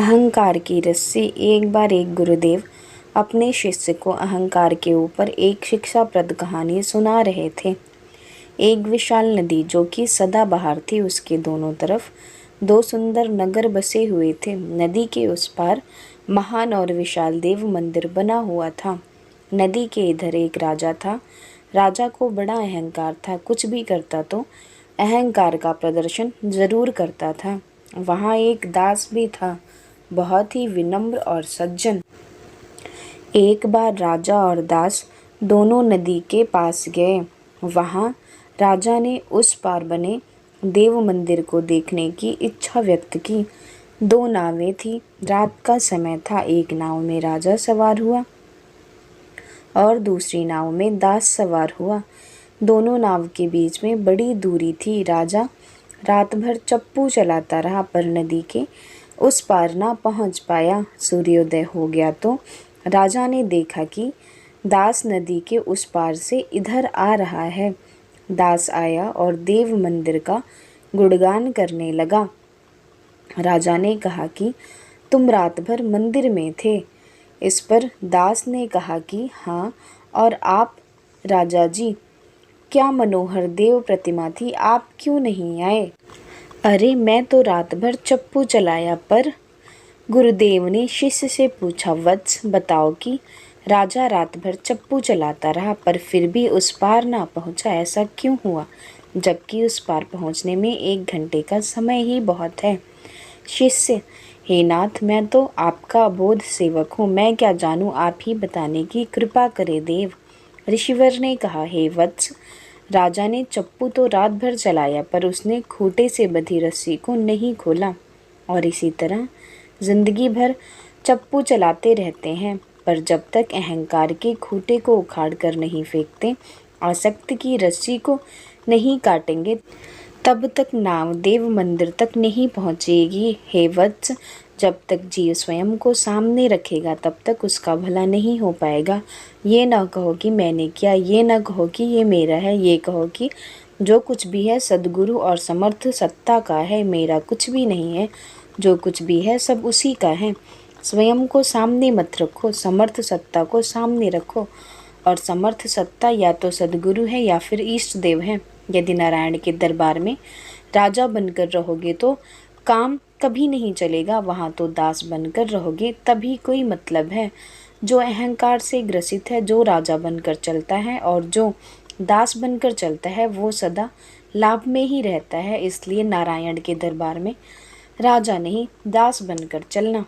अहंकार की रस्सी। एक बार एक गुरुदेव अपने शिष्य को अहंकार के ऊपर एक शिक्षाप्रद कहानी सुना रहे थे। एक विशाल नदी जो कि सदाबहार थी, उसके दोनों तरफ दो सुंदर नगर बसे हुए थे। नदी के उस पार महान और विशाल देव मंदिर बना हुआ था। नदी के इधर एक राजा था। राजा को बड़ा अहंकार था, कुछ भी करता तो अहंकार का प्रदर्शन जरूर करता था। वहाँ एक दास भी था, बहुत ही विनम्र और सज्जन। एक बार राजा और दास दोनों नदी के पास गए। वहाँ राजा ने उस पार बने देव मंदिर को देखने की इच्छा व्यक्त की। दो नावें थी, रात का समय था। एक नाव में राजा सवार हुआ और दूसरी नाव में दास सवार हुआ। दोनों नाव के बीच में बड़ी दूरी थी। राजा रात भर चप्पू चलाता रहा पर नदी के उस पार ना पहुंच पाया। सूर्योदय हो गया तो राजा ने देखा कि दास नदी के उस पार से इधर आ रहा है। दास आया और देव मंदिर का गुणगान करने लगा। राजा ने कहा कि तुम रात भर मंदिर में थे। इस पर दास ने कहा कि हाँ, और आप राजा जी, क्या मनोहर देव प्रतिमा थी, आप क्यों नहीं आए? अरे मैं तो रात भर चप्पू चलाया। पर गुरुदेव ने शिष्य से पूछा, वत्स बताओ कि राजा रात भर चप्पू चलाता रहा पर फिर भी उस पार ना पहुंचा, ऐसा क्यों हुआ, जबकि उस पार पहुंचने में 1 घंटे का समय ही बहुत है? शिष्य, हे नाथ, मैं तो आपका अबोध सेवक हूँ, मैं क्या जानूँ, आप ही बताने की कृपा करे देव। ऋषिवर ने कहा, हे वत्स, राजा ने चप्पू तो रात भर चलाया पर उसने खूंटे से बंधी रस्सी को नहीं खोला। और इसी तरह जिंदगी भर चप्पू चलाते रहते हैं, पर जब तक अहंकार के खूंटे को उखाड़ कर नहीं फेंकते, आसक्ति की रस्सी को नहीं काटेंगे, तब तक नाव देव मंदिर तक नहीं पहुँचेगी। हे वत्स, जब तक जीव स्वयं को सामने रखेगा तब तक उसका भला नहीं हो पाएगा। ये ना कहो कि मैंने किया, ये ना कहो कि ये मेरा है, ये कहो कि जो कुछ भी है सद्गुरु और समर्थ सत्ता का है, मेरा कुछ भी नहीं है। जो कुछ भी है सब उसी का है। स्वयं को सामने मत रखो, समर्थ सत्ता को सामने रखो। और समर्थ सत्ता या तो सद्गुरु है या फिर इष्ट देव है। यदि नारायण के दरबार में राजा बनकर रहोगे तो काम कभी नहीं चलेगा, वहाँ तो दास बनकर रहोगे तभी कोई मतलब है। जो अहंकार से ग्रसित है, जो राजा बनकर चलता है और जो दास बनकर चलता है, वो सदा लाभ में ही रहता है। इसलिए नारायण के दरबार में राजा नहीं, दास बनकर चलना।